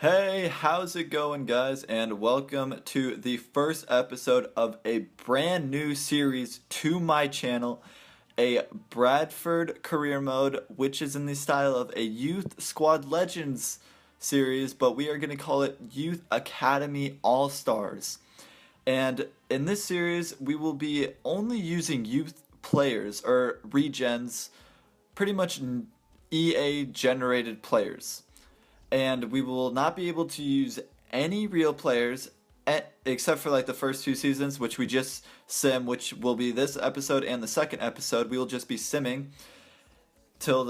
Hey, how's it going, guys? And welcome to the first episode of a brand new series to my channel, a Bradford career mode, which is in the style of a Youth Squad Legends series, but we are going to call it Youth Academy All Stars. And in this series, we will be only using youth players or regens, pretty much EA generated players, and we will not be able to use any real players except for like the first two seasons, which we just which will be this episode and the second episode. We will just be simming till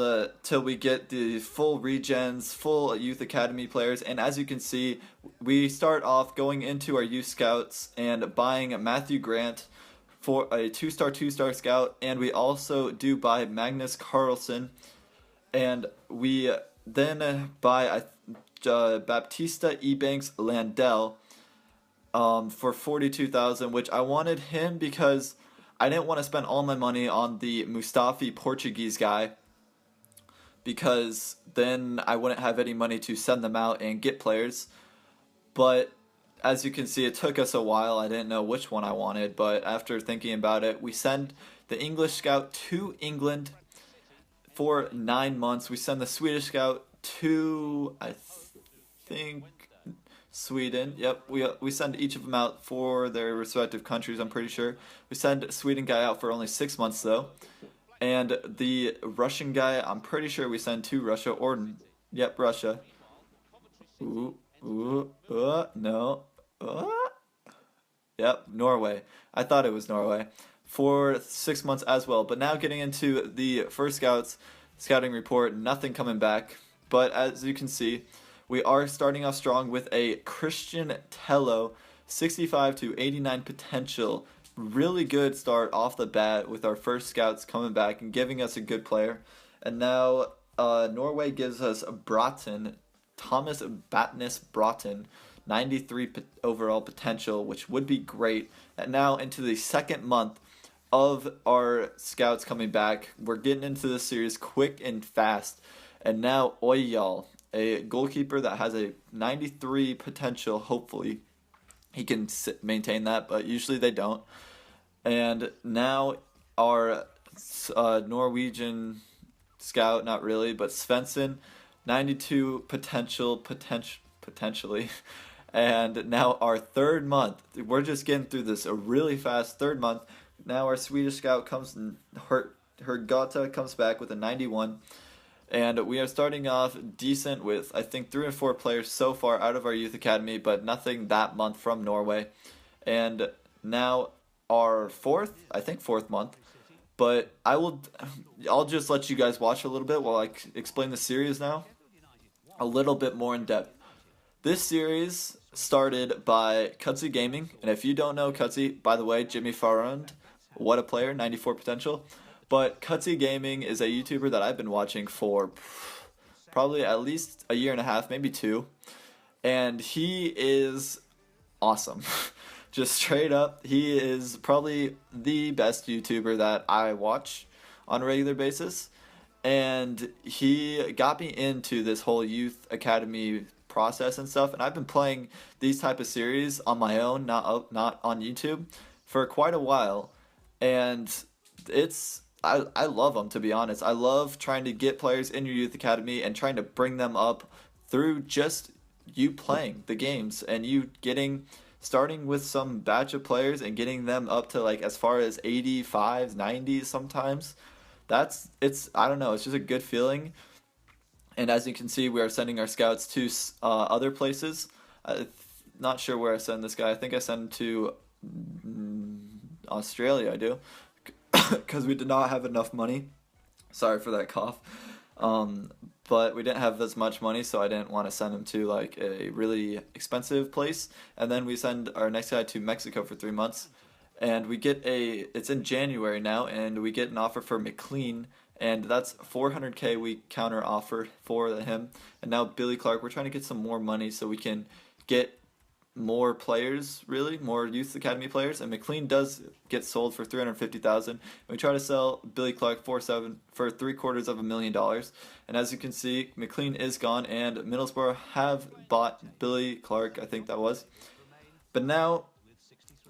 we get the full regens, full youth academy players. And as you can see, we start off going into our youth scouts and buying Matthew Grant for a two-star scout, and we also do buy Magnus Carlsen, and we then buy Baptista Ebanks Landell for 42,000, which I wanted him because I didn't want to spend all my money on the Mustafi Portuguese guy, because then I wouldn't have any money to send them out and get players. But as you can see, it took us a while. I didn't know which one I wanted, but after thinking about it, we send the English scout to England for 9 months. We send the Swedish scout to, I think, Sweden. Yep, we send each of them out for their respective countries, I'm pretty sure. We send a Sweden guy out for only 6 months, though. And the Russian guy, I'm pretty sure we send to Russia, or, yep, Russia. No. Yep, Norway. I thought it was Norway. For 6 months as well. But now getting into the first scouting report, nothing coming back. But as you can see, we are starting off strong with a Christian Tello, 65 to 89 potential. Really good start off the bat with our first scouts coming back and giving us a good player. And now Norway gives us Broughton, Thomas Batness Broughton, 93 overall potential, which would be great. And now into the second month of our scouts coming back. We're getting into this series quick and fast. And now Oyal, a goalkeeper that has a 93 potential, hopefully he can maintain that, but usually they don't. And now our Norwegian scout, not really, but Svensson, 92 potentially. And now our third month, we're just getting through this a really fast third month. Now our Swedish scout comes, and Hergata comes back with a 91. And we are starting off decent with, I think, 3 or 4 players so far out of our youth academy, but nothing that month from Norway. And now our fourth month. But I'll just let you guys watch a little bit while I explain the series now a little bit more in depth. This series started by Cutsy Gaming, and if you don't know Cutsy, by the way, Jimmy Farrand, what a player, 94 potential. But Cutsy Gaming is a YouTuber that I've been watching for probably at least a year and a half, maybe 2. And he is awesome. Just straight up, he is probably the best YouTuber that I watch on a regular basis. And he got me into this whole youth academy process and stuff. And I've been playing these type of series on my own, not on YouTube, for quite a while. And I love them, to be honest. I love trying to get players in your youth academy and trying to bring them up through just you playing the games and you starting with some batch of players and getting them up to like as far as 85s, 90s sometimes. I don't know, it's just a good feeling. And as you can see, we are sending our scouts to other places. Not sure where I send this guy. I think I send him to Australia, I do. Because we did not have enough money. Sorry for that cough. But we didn't have as much money, so I didn't want to send him to like a really expensive place. And then we send our next guy to Mexico for 3 months. And we get it's in January now, and we get an offer for McLean, and that's 400K we counter offer for him. And now Billy Clark, we're trying to get some more money so we can get more players, really, more youth academy players, and McLean does get sold for 350,000. We try to sell Billy Clark for $750,000, and as you can see, McLean is gone, and Middlesbrough have bought Billy Clark, I think that was. But now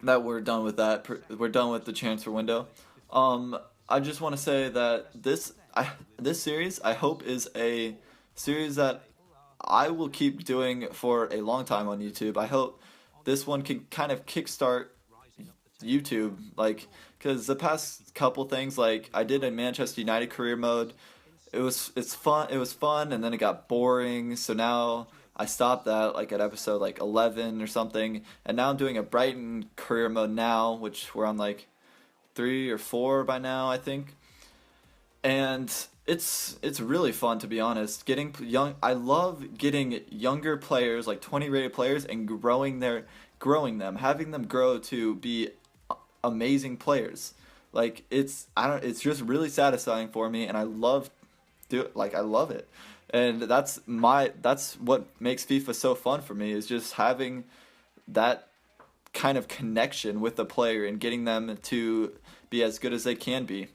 that we're done with that, we're done with the transfer window. I just want to say that this series I hope is a series that I will keep doing for a long time on YouTube. I hope this one can kind of kickstart YouTube, like, because the past couple things, like I did a Manchester United career mode, it was fun, and then it got boring. So now I stopped that like at episode like 11 or something, and now I'm doing a Brighton career mode now, which we're on like 3 or 4 by now, I think. And it's really fun, to be honest. Getting young, I love getting younger players, like 20 rated players, and growing them, having them grow to be amazing players. Like it's just really satisfying for me, and I love it. And that's what makes FIFA so fun for me, is just having that kind of connection with the player and getting them to be as good as they can be.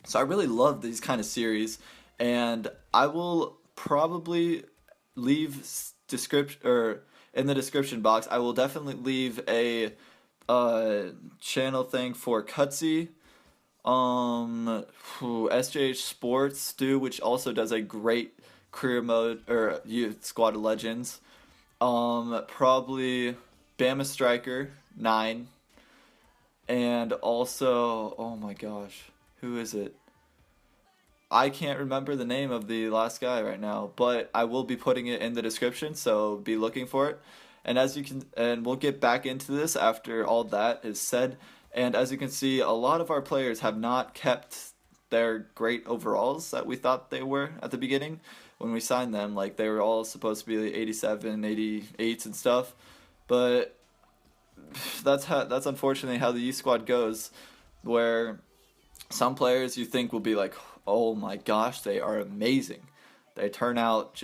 So I really love these kind of series, and I will probably leave description, or in the description box, I will definitely leave a channel thing for Cutsy, SJH Sports Stu, which also does a great career mode or youth squad of legends. Probably Bama Striker 9, and also, oh my gosh, who is it? I can't remember the name of the last guy right now, but I will be putting it in the description, so be looking for it. And we'll get back into this after all that is said. And as you can see, a lot of our players have not kept their great overalls that we thought they were at the beginning when we signed them. Like, they were all supposed to be like 87, 88s and stuff. But that's unfortunately how the youth squad goes, where some players you think will be like, oh my gosh, they are amazing. They turn out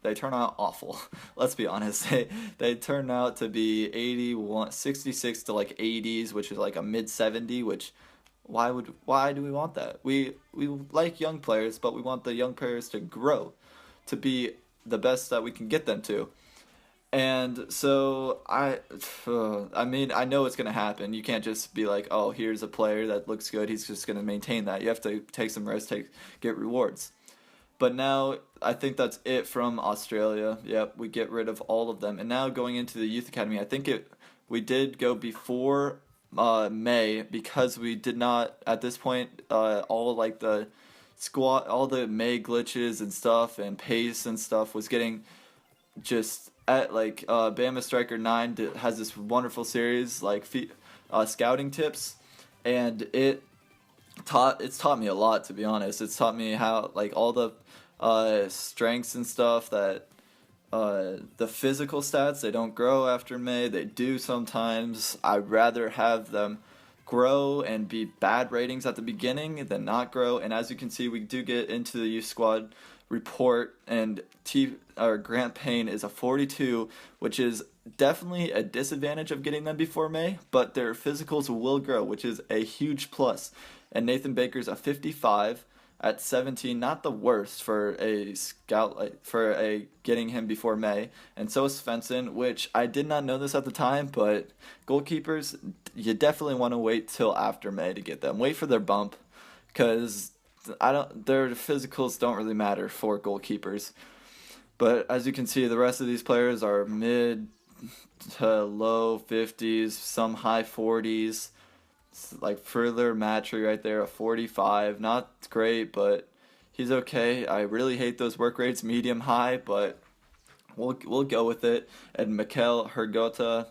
they turn out awful. Let's be honest. They turn out to be 81, 66 to like 80s, which is like a mid 70, which why do we want that? We like young players, but we want the young players to grow to be the best that we can get them to. And so I mean, I know it's gonna happen. You can't just be like, oh, here's a player that looks good, he's just gonna maintain that. You have to take some risks, get rewards. But now I think that's it from Australia. Yep, we get rid of all of them. And now going into the youth academy, I think we did go before May, because we did not at this point all like the all the May glitches and stuff and pace and stuff was getting just at like Bama Striker 9 has this wonderful series like scouting tips, and it's taught me a lot, to be honest. It's taught me how like all the strengths and stuff, that the physical stats, they don't grow after May, they do sometimes. I'd rather have them grow and be bad ratings at the beginning than not grow. And as you can see, we do get into the youth squad report, and Grant Payne is a 42, which is definitely a disadvantage of getting them before May, but their physicals will grow, which is a huge plus. And Nathan Baker's a 55 at 17, not the worst for a scout, for a getting him before May. And so is Svensson, which I did not know this at the time, but goalkeepers, you definitely want to wait till after May to get them. Wait for their bump, because their physicals don't really matter for goalkeepers. But as you can see, the rest of these players are mid to low 50s, some high 40s. Like further Matry right there, a 45. Not great, but he's okay. I really hate those work rates, medium high, but we'll go with it. And Mikel Hergota,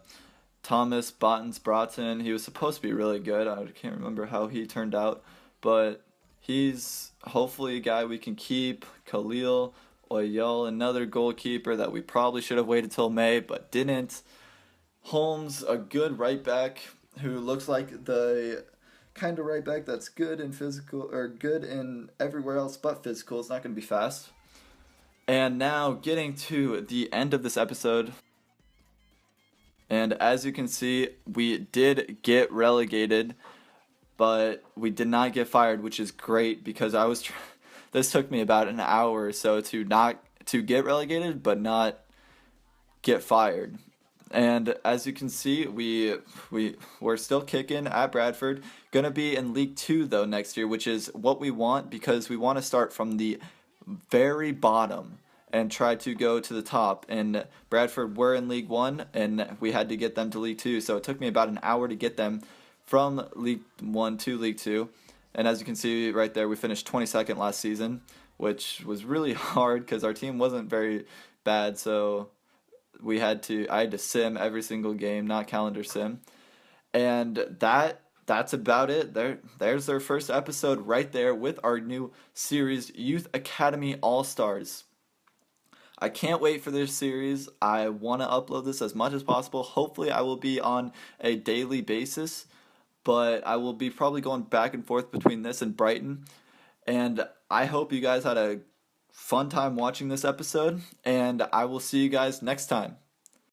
Thomas Bottens Broughton, he was supposed to be really good. I can't remember how he turned out, but he's hopefully a guy we can keep. Khalil Oyal, another goalkeeper that we probably should have waited till May, but didn't. Holmes, a good right back who looks like the kind of right back that's good in physical, or good in everywhere else but physical. It's not going to be fast. And now getting to the end of this episode. And as you can see, we did get relegated, but we did not get fired, which is great because this took me about an hour or so to get relegated, but not get fired. And as you can see, we're still kicking at Bradford. Gonna be in League Two though next year, which is what we want because we want to start from the very bottom and try to go to the top. And Bradford were in League One, and we had to get them to League Two. So it took me about an hour to get them from League One to League Two. And as you can see right there, we finished 22nd last season, which was really hard because our team wasn't very bad. So I had to sim every single game, not calendar sim. And that's about it. There's their first episode right there with our new series, Youth Academy All Stars. I can't wait for this series. I want to upload this as much as possible. Hopefully, I will be on a daily basis, but I will be probably going back and forth between this and Brighton. And I hope you guys had a fun time watching this episode, and I will see you guys next time.